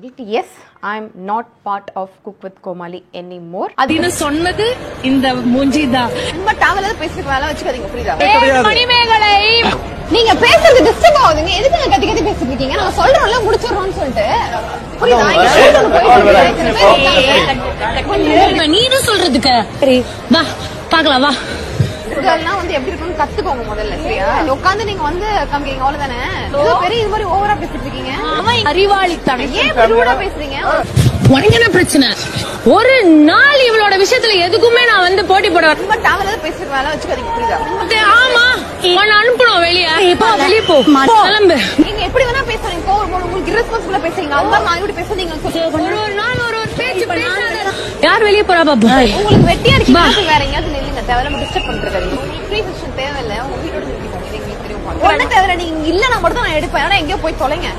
Yes, I'm not part of Cook with Komali anymore. adina sonnadu inda munjida நம்ம டவல பேசிட்டு வேலை வச்சுக்காதீங்க புரியுதா? மணிமேகலை நீங்க பேசுறது டிஸ்டர்ப் ஆகுதுங்க. எதுக்கு நான் கத்தி கத்தி பேசிட்டு இருக்கீங்க? நான் சொல்றேன்ல முடிச்சிரோம்னு சொல்லிட்டு. புரியுதா? நீனு சொல்றதுக்கு சரி வா பார்க்கலாம் வா. இதெல்லாம் வந்து எப்படி இருக்குன்னு கத்துக்கோங்க முதல்ல சரியா? உட்கார்ந்து நீங்க வந்து காமிக்கிறீங்க அவ்வளவுதானே. இது பெரிய இது மாதிரி ஓவரா பேசிட்டு இருக்கீங்க. அவன் அறிவாளித்தனம். ஏன் இப்படி பேசுறீங்க? உனக்கு என்ன பிரச்சனை? ஒரு நாள் இவளோட விஷயத்துல எதுக்குமே நான் வந்து போட்டி போட நம்ம டவல பேசிட்டு வேலை வச்சுக்காதீங்க புரியுதா? ஆமா உன்னை அனுப்பணும் வெளியே வெளியே போ கிளம்பு. நீங்க எப்படி வேணா பேசுறீங்க. உங்களுக்கு irresponsible பேசுறீங்க. அந்த மாதிரி இப்படி பேசுறீங்க. ஒரு நாள் ஒரு பேச்சு பேசாத. யார் வெளியே போறா பாப்பா? உங்களுக்கு வெட்டியா இருக்கீங்க. வேற எங்கயாவது நில்லுங்க. தேவையில்லாம டிஸ்டர்ப் பண்றீங்க. ஃப்ரீ செஷன் தேவையில்லை. உங்க வீட்டோட நிறுத்திக்கோங்க. இது எங்களுக்கு தெரியும். ஒண்ணு தேவையில்லை. நீங்க இல்லன்னா மட்டும் தான் நான் எடுப்பேன். ஆனா எங்கேயோ போய் தொலைங்க.